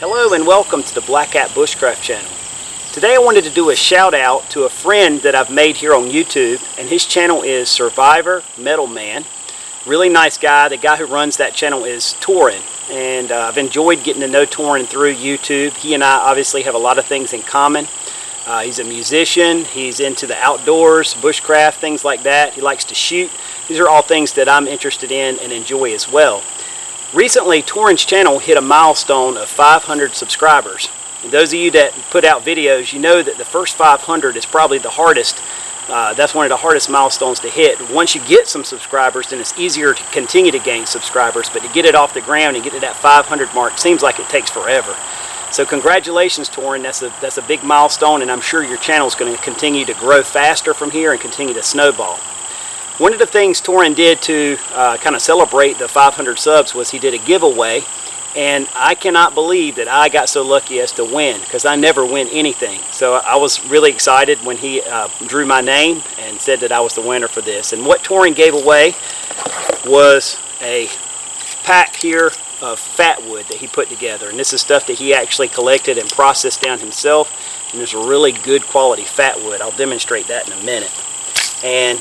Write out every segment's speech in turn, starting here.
Hello and welcome to the Black Cat Bushcraft channel. Today I wanted to do a shout out to a friend that I've made here on YouTube, and his channel is SurvivorMetalMan. Really nice guy. The guy who runs that channel is Torren, and I've enjoyed getting to know Torren through YouTube. He and I obviously have a lot of things in common. He's a musician, he's into the outdoors, bushcraft, things like that. He likes to shoot. These are all things that I'm interested in and enjoy as well. Recently, Torren's channel hit a milestone of 500 subscribers. And those of you that put out videos, you know that the first 500 is probably the hardest. That's one of the hardest milestones to hit. Once you get some subscribers, then it's easier to continue to gain subscribers. But to get it off the ground and get to that 500 mark seems like it takes forever. So congratulations, Torren. That's a big milestone, and I'm sure your channel is going to continue to grow faster from here and continue to snowball. One of the things Torren did to kind of celebrate the 500 subs was he did a giveaway, and I cannot believe that I got so lucky as to win, because I never win anything. So I was really excited when he drew my name and said that I was the winner for this. And what Torren gave away was a pack here of Fatwood that he put together, and this is stuff that he actually collected and processed down himself, and there's a really good quality Fatwood. I'll demonstrate that in a minute. And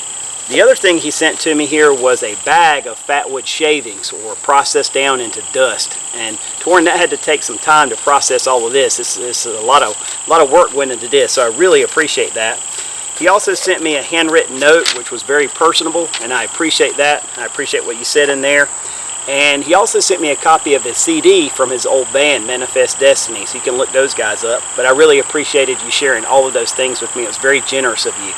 the other thing he sent to me here was a bag of Fatwood shavings, or processed down into dust. And Torren, that had to take some time to process all of this. It's a lot of work went into this, so I really appreciate that. He also sent me a handwritten note, which was very personable, and I appreciate that. I appreciate what you said in there. And he also sent me a copy of his CD from his old band, Manifest Destiny, so you can look those guys up. But I really appreciated you sharing all of those things with me. It was very generous of you.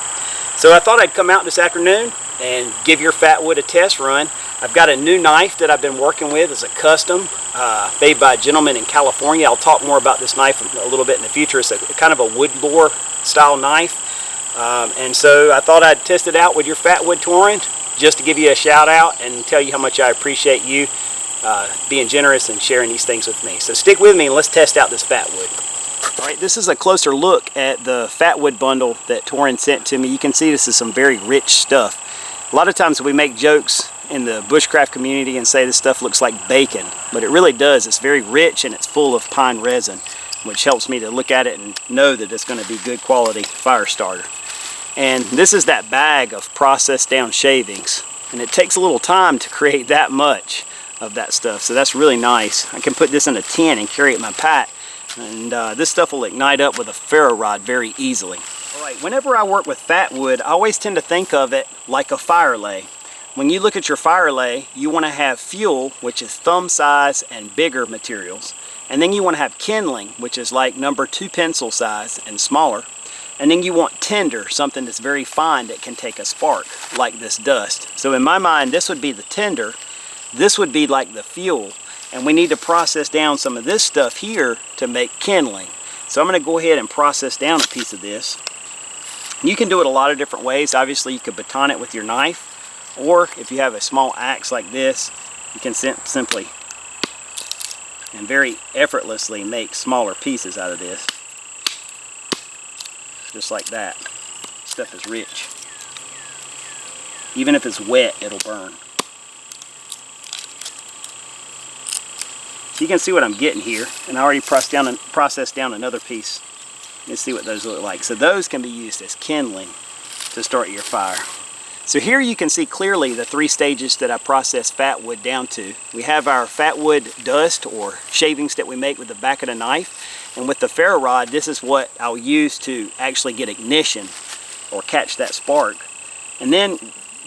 So I thought I'd come out this afternoon and give your Fatwood a test run. I've got a new knife that I've been working with. It's a custom made by a gentleman in California. I'll talk more about this knife a little bit in the future. It's a kind of a wood lore style knife. And so I thought I'd test it out with your Fatwood, Torren, just to give you a shout out and tell you how much I appreciate you being generous and sharing these things with me. So stick with me and let's test out this Fatwood. Alright, this is a closer look at the Fatwood bundle that Torren sent to me. You can see this is some very rich stuff. A lot of times we make jokes in the bushcraft community and say this stuff looks like bacon, but it really does. It's very rich and it's full of pine resin, which helps me to look at it and know that it's going to be good quality fire starter. And this is that bag of processed down shavings, and it takes a little time to create that much of that stuff, so that's really nice. I can put this in a tin and carry it in my pack, and this stuff will ignite up with a ferro rod very easily. Alright, whenever I work with Fatwood, I always tend to think of it like a fire lay. When you look at your fire lay, you want to have fuel, which is thumb size and bigger materials, and then you want to have kindling, which is like number 2 pencil size and smaller. And then you want tinder, something that's very fine that can take a spark, like this dust. So in my mind, this would be the tinder, this would be like the fuel, and we need to process down some of this stuff here to make kindling. So I'm going to go ahead and process down a piece of this. You can do it a lot of different ways. Obviously you could baton it with your knife, or if you have a small axe like this, you can simply and very effortlessly make smaller pieces out of this. Just like that. Stuff is rich. Even if it's wet, it'll burn. So you can see what I'm getting here, and I already processed down another piece. Let's see what those look like. So those can be used as kindling to start your fire. So here you can see clearly the 3 stages that I processed Fatwood down to. We have our Fatwood dust, or shavings that we make with the back of the knife. And with the ferro rod, this is what I'll use to actually get ignition or catch that spark. And then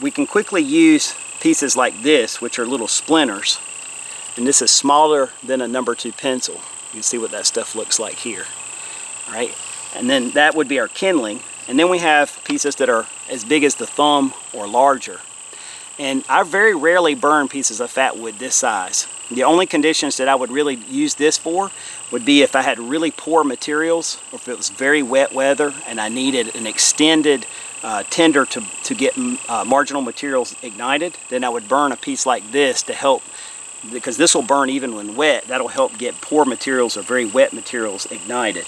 we can quickly use pieces like this, which are little splinters. And this is smaller than a number 2 pencil. You can see what that stuff looks like here. All right? And then that would be our kindling. And then we have pieces that are as big as the thumb or larger. And I very rarely burn pieces of Fatwood this size. The only conditions that I would really use this for would be if I had really poor materials, or if it was very wet weather and I needed an extended tinder to get marginal materials ignited. Then I would burn a piece like this to help, because this will burn even when wet. That'll help get poor materials or very wet materials ignited.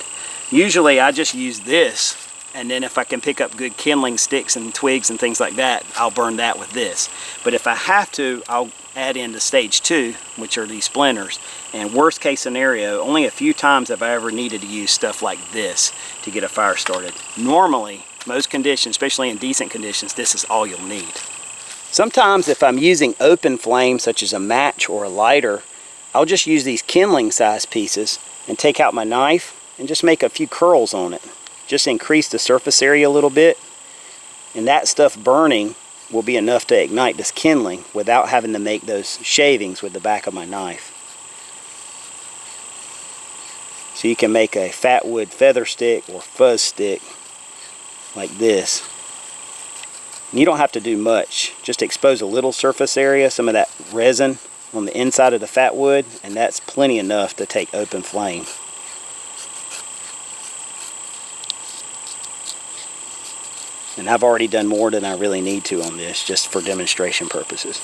Usually I just use this and then if I can pick up good kindling sticks and twigs and things like that, I'll burn that with this. But if I have to, I'll add in the stage 2, which are these splinters. And worst case scenario, only a few times have I ever needed to use stuff like this to get a fire started. Normally, most conditions, especially in decent conditions, this is all you'll need. Sometimes if I'm using open flame, such as a match or a lighter, I'll just use these kindling size pieces and take out my knife and just make a few curls on it. Just increase the surface area a little bit, and that stuff burning will be enough to ignite this kindling without having to make those shavings with the back of my knife. So you can make a fatwood feather stick or fuzz stick like this. And you don't have to do much. Just expose a little surface area, some of that resin on the inside of the fatwood, and that's plenty enough to take open flame. And I've already done more than I really need to on this, just for demonstration purposes.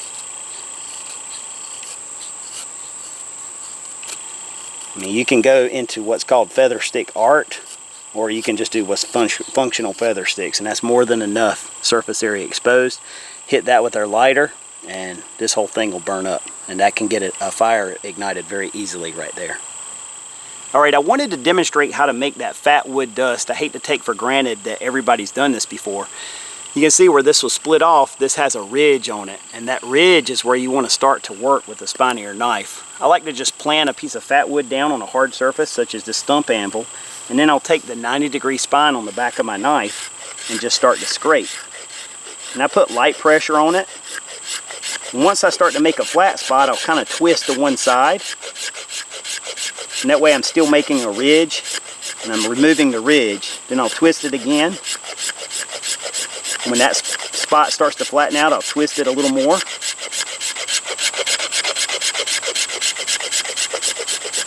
I mean, you can go into what's called feather stick art, or you can just do what's functional feather sticks, and that's more than enough surface area exposed. Hit that with our lighter, and this whole thing will burn up, and that can get a fire ignited very easily right there. Alright, I wanted to demonstrate how to make that fatwood dust. I hate to take for granted that everybody's done this before. You can see where this was split off, this has a ridge on it, and that ridge is where you want to start to work with the spine of your knife. I like to just plant a piece of fatwood down on a hard surface, such as this stump anvil, and then I'll take the 90-degree spine on the back of my knife and just start to scrape. And I put light pressure on it. And once I start to make a flat spot, I'll kind of twist to one side. And that way I'm still making a ridge, and I'm removing the ridge. Then I'll twist it again. When that spot starts to flatten out, I'll twist it a little more.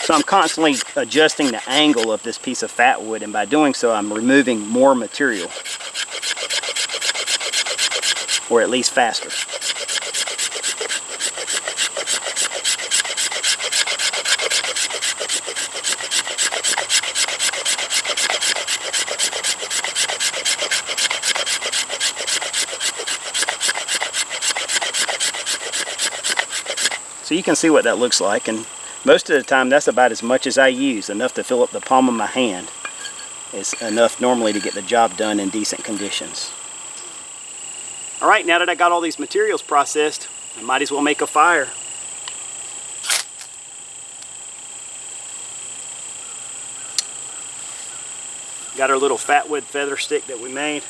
So I'm constantly adjusting the angle of this piece of fatwood, and by doing so I'm removing more material, or at least faster. So you can see what that looks like, and most of the time that's about as much as I use, enough to fill up the palm of my hand. It's enough normally to get the job done in decent conditions. Alright, now that I got all these materials processed, I might as well make a fire. Got our little fatwood feather stick that we made.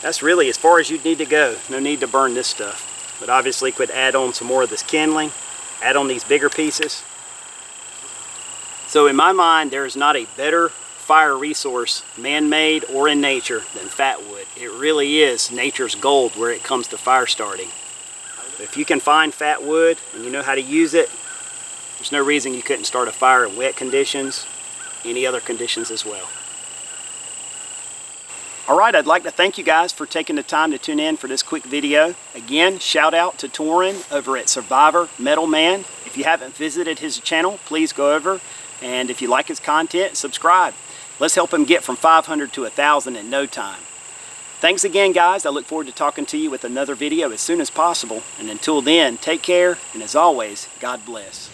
That's really as far as you'd need to go. No need to burn this stuff. But obviously could add on some more of this kindling, add on these bigger pieces. So in my mind, there is not a better fire resource, man-made or in nature, than fatwood. It really is nature's gold where it comes to fire starting. If you can find fatwood and you know how to use it, there's no reason you couldn't start a fire in wet conditions, any other conditions as well. Alright, I'd like to thank you guys for taking the time to tune in for this quick video. Again, shout out to Torren over at SurvivorMetalMan. If you haven't visited his channel, please go over, and if you like his content, subscribe. Let's help him get from 500 to 1,000 in no time. Thanks again, guys. I look forward to talking to you with another video as soon as possible. And until then, take care, and as always, God bless.